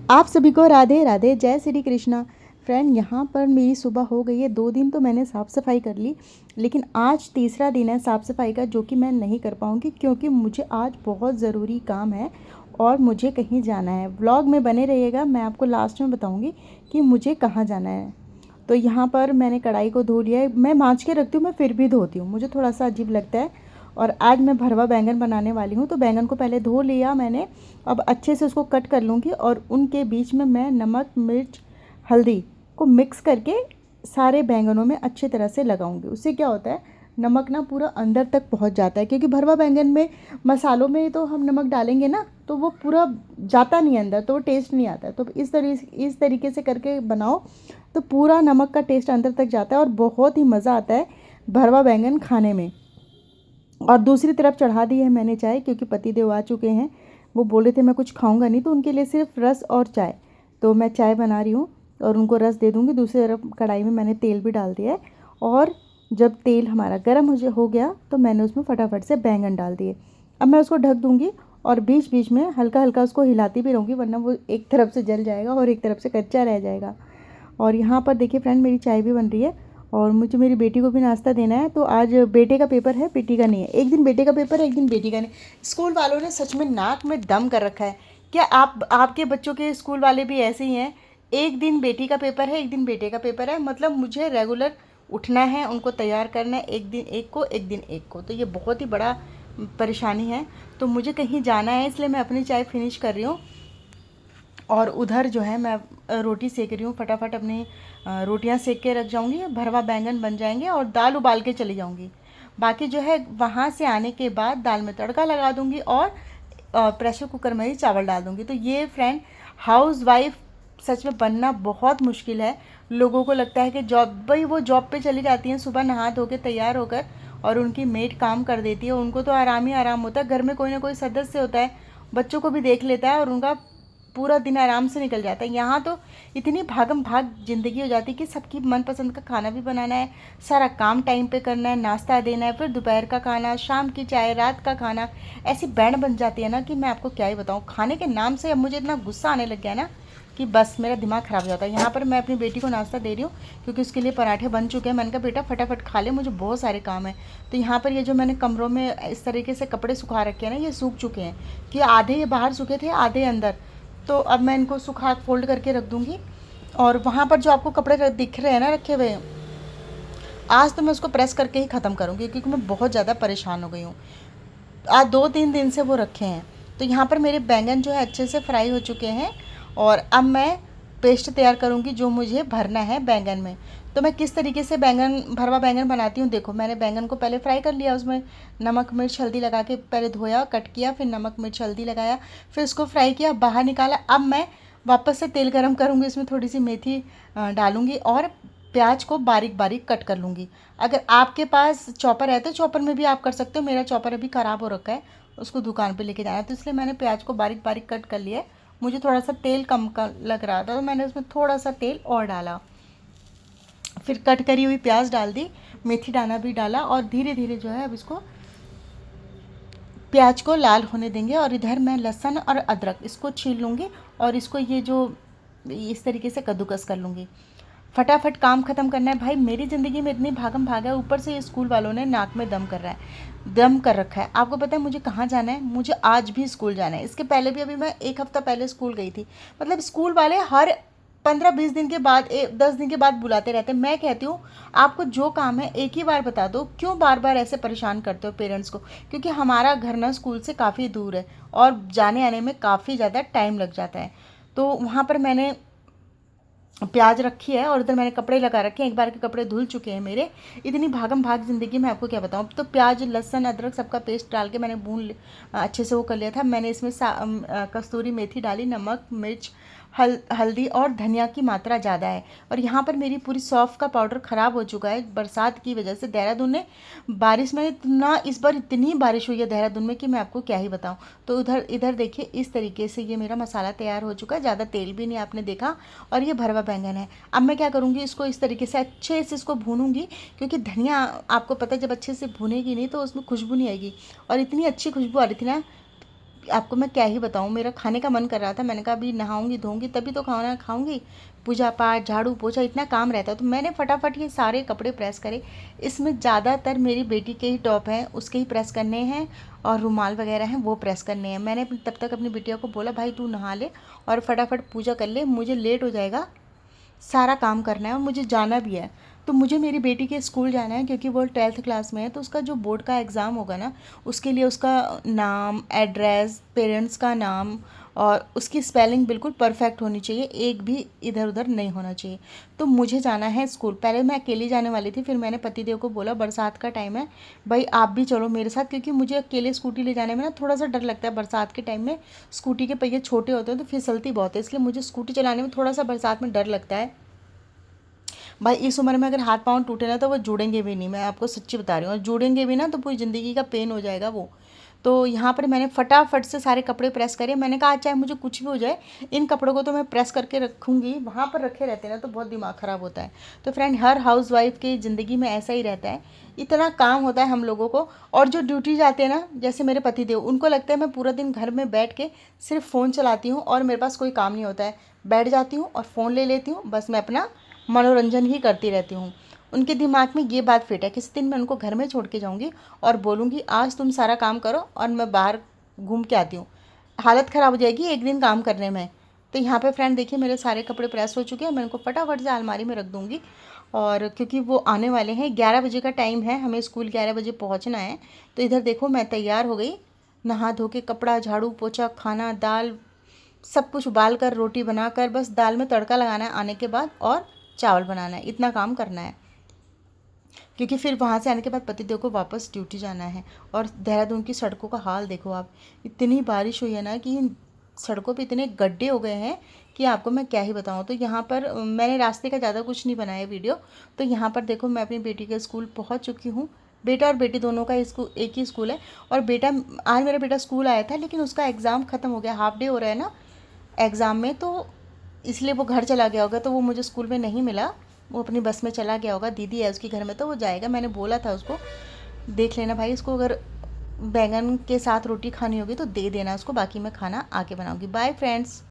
आप सभी को राधे राधे, जय श्री कृष्णा। फ्रेंड, यहाँ पर मेरी सुबह हो गई है। 2 दिन तो मैंने साफ़ सफाई कर ली, लेकिन आज तीसरा दिन है साफ़ सफाई का, जो कि मैं नहीं कर पाऊँगी क्योंकि मुझे आज बहुत ज़रूरी काम है और मुझे कहीं जाना है। व्लॉग में बने रहिएगा, मैं आपको लास्ट में बताऊँगी कि मुझे कहाँ जाना है। तो यहाँ पर मैंने कढ़ाई को धो लिया है। मैं माँज के रखती हूँ, मैं फिर भी धोती हूँ, मुझे थोड़ा सा अजीब लगता है। और आज मैं भरवा बैंगन बनाने वाली हूँ, तो बैंगन को पहले धो लिया मैंने। अब अच्छे से उसको कट कर लूँगी और उनके बीच में मैं नमक, मिर्च, हल्दी को मिक्स करके सारे बैंगनों में अच्छी तरह से लगाऊंगी। उससे क्या होता है, नमक ना पूरा अंदर तक पहुंच जाता है, क्योंकि भरवा बैंगन में मसालों में तो हम नमक डालेंगे ना, तो वो पूरा जाता नहीं अंदर, तो वो टेस्ट नहीं आता है। तो इस तरीके से करके बनाओ तो पूरा नमक का टेस्ट अंदर तक जाता है और बहुत ही मज़ा आता है भरवा बैंगन खाने में। और दूसरी तरफ चढ़ा दी है मैंने चाय, क्योंकि पति देव आ चुके हैं। वो बोले थे मैं कुछ खाऊंगा नहीं, तो उनके लिए सिर्फ रस और चाय। तो मैं चाय बना रही हूँ और उनको रस दे दूँगी। दूसरी तरफ कढ़ाई में मैंने तेल भी डाल दिया है, और जब तेल हमारा गर्म हो गया तो मैंने उसमें फटाफट से बैंगन डाल दिए। अब मैं उसको ढक दूँगी और बीच बीच में हल्का हल्का उसको हिलाती भी रहूँगी, वरना वो एक तरफ से जल जाएगा और एक तरफ से कच्चा रह जाएगा। और यहाँ पर देखिए फ्रेंड, मेरी चाय भी बन रही है और मुझे मेरी बेटी को भी नाश्ता देना है। तो आज बेटे का पेपर है, बेटी का नहीं है। एक दिन बेटे का पेपर है, एक दिन बेटी का नहीं। स्कूल वालों ने सच में नाक में दम कर रखा है। क्या आपके बच्चों के स्कूल वाले भी ऐसे ही हैं? एक दिन बेटी का पेपर है, एक दिन बेटे का पेपर है, मतलब मुझे रेगुलर उठना है, उनको तैयार करना है, एक दिन एक को, एक दिन एक को। तो ये बहुत ही बड़ा परेशानी है। तो मुझे कहीं जाना है, इसलिए मैं अपनी चाय फिनिश कर रही हूँ। और उधर जो है मैं रोटी सेक रही हूँ। फटाफट अपनी रोटियाँ सेक के रख जाऊँगी, भरवा बैंगन बन जाएंगे और दाल उबाल के चली जाऊँगी। बाकी जो है वहाँ से आने के बाद दाल में तड़का लगा दूँगी और प्रेशर कुकर में ही चावल डाल दूँगी। तो ये फ्रेंड, हाउस वाइफ सच में बनना बहुत मुश्किल है। लोगों को लगता है कि भाई वो जॉब पे चली जाती हैं, सुबह नहा धो के तैयार होकर, और उनकी मेड काम कर देती है, उनको तो आराम ही आराम होता है। घर में कोई ना कोई सदस्य होता है, बच्चों को भी देख लेता है और उनका पूरा दिन आराम से निकल जाता है। यहाँ तो इतनी भागम भाग ज़िंदगी हो जाती है कि सबकी मनपसंद का खाना भी बनाना है, सारा काम टाइम पे करना है, नाश्ता देना है, फिर दोपहर का खाना, शाम की चाय, रात का खाना। ऐसी बैंड बन जाती है ना कि मैं आपको क्या ही बताऊँ। खाने के नाम से अब मुझे इतना गुस्सा आने लग गया ना कि बस मेरा दिमाग ख़राब हो जाता है। यहाँ पर मैं अपनी बेटी को नाश्ता दे रही हूँ, क्योंकि उसके लिए पराठे बन चुके हैं। मैंने कहा बेटा फटाफट खा ले, मुझे बहुत सारे काम है। तो यहाँ पर ये जो मैंने कमरों में इस तरीके से कपड़े सुखा रखे हैं ना, ये सूख चुके हैं, कि आधे ये बाहर सूखे थे, आधे अंदर। तो अब मैं इनको सुखा फोल्ड करके रख दूँगी। और वहाँ पर जो आपको कपड़े दिख रहे हैं ना रखे हुए, आज तो मैं उसको प्रेस करके ही ख़त्म करूँगी, क्योंकि मैं बहुत ज़्यादा परेशान हो गई हूँ। आज 2-3 दिन से वो रखे हैं। तो यहाँ पर मेरे बैंगन जो है अच्छे से फ्राई हो चुके हैं, और अब मैं पेस्ट तैयार करूँगी जो मुझे भरना है बैंगन में। तो मैं किस तरीके से भरवा बैंगन बनाती हूँ, देखो मैंने बैंगन को पहले फ्राई कर लिया, उसमें नमक मिर्च हल्दी लगा के पहले धोया, कट किया, फिर नमक मिर्च हल्दी लगाया, फिर उसको फ्राई किया, बाहर निकाला। अब मैं वापस से तेल गरम करूँगी, इसमें थोड़ी सी मेथी डालूँगी और प्याज को बारीक बारीक कट कर लूँगी। अगर आपके पास चॉपर है तो चॉपर में भी आप कर सकते हो। मेरा चॉपर अभी ख़राब हो रखा है, उसको दुकान पे लेके जाना है, तो इसलिए मैंने प्याज को बारीक बारीक कट कर लिया है। मुझे थोड़ा सा तेल कम का लग रहा था, तो मैंने उसमें थोड़ा सा तेल और डाला, फिर कट करी हुई प्याज डाल दी, मेथी दाना भी डाला, और धीरे धीरे जो है अब इसको प्याज को लाल होने देंगे। और इधर मैं लहसुन और अदरक इसको छील लूँगी और इसको ये जो इस तरीके से कद्दूकस कर लूँगी। फटाफट काम ख़त्म करना है भाई। मेरी ज़िंदगी में इतनी भागम भाग है, ऊपर से ये स्कूल वालों ने नाक में दम कर रखा है। आपको पता है मुझे कहाँ जाना है? मुझे आज भी स्कूल जाना है। इसके पहले भी अभी मैं 1 हफ़्ता पहले स्कूल गई थी। मतलब स्कूल वाले हर 15-20 दिन के बाद 10 दिन के बाद बुलाते रहते हैं। मैं कहती हूँ आपको जो काम है एक ही बार बता दो, क्यों बार बार ऐसे परेशान करते हो पेरेंट्स को? क्योंकि हमारा घर ना स्कूल से काफ़ी दूर है और जाने आने में काफ़ी ज़्यादा टाइम लग जाता है। तो वहाँ पर मैंने प्याज रखी है और उधर मैंने कपड़े लगा रखे हैं, एक बार के कपड़े धुल चुके हैं मेरे। इतनी भागम भाग ज़िंदगी में आपको क्या बताऊँ। तो प्याज लहसुन अदरक सबका पेस्ट डाल के मैंने अच्छे से वो कर लिया था। मैंने इसमें कस्तूरी मेथी डाली, नमक मिर्च हल्दी और धनिया की मात्रा ज़्यादा है। और यहाँ पर मेरी पूरी सौंफ का पाउडर ख़राब हो चुका है बरसात की वजह से। देहरादून में बारिश में इस बार इतनी बारिश हुई है देहरादून में कि मैं आपको क्या ही बताऊँ। तो इधर देखिए इस तरीके से ये मेरा मसाला तैयार हो चुका है, ज़्यादा तेल भी नहीं आपने देखा। और ये भरवा बैंगन है। अब मैं क्या करूँगी, इसको इस तरीके से अच्छे से इसको भूनूंगी, क्योंकि धनिया आपको पता है जब अच्छे से भूनेगी नहीं तो उसमें खुशबू नहीं आएगी। और इतनी अच्छी खुशबू आ रही थी ना, आपको मैं क्या ही बताऊँ, मेरा खाने का मन कर रहा था। मैंने कहा अभी नहाऊंगी धोऊंगी तभी तो खाना खाऊंगी, पूजा पाठ झाड़ू पोछा इतना काम रहता है। तो मैंने फटाफट ये सारे कपड़े प्रेस करे। इसमें ज़्यादातर मेरी बेटी के ही टॉप हैं, उसके ही प्रेस करने हैं, और रुमाल वगैरह हैं वो प्रेस करने हैं। मैंने तब तक अपनी बिटिया को बोला भाई तू नहा ले और फटाफट पूजा कर ले, मुझे लेट हो जाएगा, सारा काम करना है और मुझे जाना भी है। तो मुझे मेरी बेटी के स्कूल जाना है क्योंकि वो 12th क्लास में है। तो उसका जो बोर्ड का एग्ज़ाम होगा ना, उसके लिए उसका नाम, एड्रेस, पेरेंट्स का नाम और उसकी स्पेलिंग बिल्कुल परफेक्ट होनी चाहिए, एक भी इधर उधर नहीं होना चाहिए। तो मुझे जाना है स्कूल। पहले मैं अकेली जाने वाली थी, फिर मैंने पतिदेव को बोला बरसात का टाइम है भाई आप भी चलो मेरे साथ, क्योंकि मुझे अकेले स्कूटी ले जाने में ना थोड़ा सा डर लगता है। बरसात के टाइम में स्कूटी के पहिए छोटे होते हैं तो फिसलती बहुत है, इसलिए मुझे स्कूटी चलाने में थोड़ा सा बरसात में डर लगता है। भाई इस उम्र में अगर हाथ पाँव टूटे ना तो वो जुड़ेंगे भी नहीं, मैं आपको सच्ची बता रही हूँ। और जुड़ेंगे भी ना तो पूरी ज़िंदगी का पेन हो जाएगा वो। तो यहाँ पर मैंने फटाफट से सारे कपड़े प्रेस करे। मैंने कहा चाहे मुझे कुछ भी हो जाए, इन कपड़ों को तो मैं प्रेस करके रखूँगी। वहाँ पर रखे रहते हैं ना तो बहुत दिमाग ख़राब होता है। तो फ्रेंड, हर हाउस वाइफ की ज़िंदगी में ऐसा ही रहता है, इतना काम होता है हम लोगों को। और जो ड्यूटी जाते हैं ना, जैसे मेरे पति देव, उनको लगता है मैं पूरा दिन घर में बैठ के सिर्फ फ़ोन चलाती हूँ और मेरे पास कोई काम नहीं होता है। बैठ जाती हूँ और फ़ोन ले लेती हूँ, बस मैं अपना मनोरंजन ही करती रहती हूँ। उनके दिमाग में ये बात फिट है, किसी दिन मैं उनको घर में छोड़ के जाऊँगी और बोलूँगी आज तुम सारा काम करो और मैं बाहर घूम के आती हूँ। हालत ख़राब हो जाएगी एक दिन काम करने में। तो यहाँ पे फ्रेंड देखिए मेरे सारे कपड़े प्रेस हो चुके हैं, मैं उनको फटाफट से अलमारी में रख दूँगी। और क्योंकि वो आने वाले हैं, 11 बजे का टाइम है, हमें स्कूल 11 बजे पहुँचना है। तो इधर देखो मैं तैयार हो गई, नहा धो के कपड़ा झाड़ू पोछा खाना दाल सब कुछ उबाल कर रोटी बनाकर, बस दाल में तड़का लगाना है आने के बाद, और चावल बनाना है, इतना काम करना है। क्योंकि फिर वहाँ से आने के बाद पतिदेव को वापस ड्यूटी जाना है। और देहरादून की सड़कों का हाल देखो आप, इतनी बारिश हुई है ना कि सड़कों पे इतने गड्ढे हो गए हैं कि आपको मैं क्या ही बताऊँ। तो यहाँ पर मैंने रास्ते का ज़्यादा कुछ नहीं बनाया वीडियो। तो यहाँ पर देखो मैं अपनी बेटी के स्कूल पहुँच चुकी हूँ। बेटा और बेटी दोनों का स्कूल एक ही स्कूल है। और बेटा, आज मेरा बेटा स्कूल आया था लेकिन उसका एग्ज़ाम ख़त्म हो गया, हाफ डे हो रहा है ना एग्ज़ाम में, तो इसलिए वो घर चला गया होगा। तो वो मुझे स्कूल में नहीं मिला, वो अपनी बस में चला गया होगा, दीदी है उसके घर में तो वो जाएगा। मैंने बोला था उसको देख लेना भाई, इसको अगर बैंगन के साथ रोटी खानी होगी तो दे देना उसको, बाकी मैं खाना आके बनाऊँगी। Bye friends.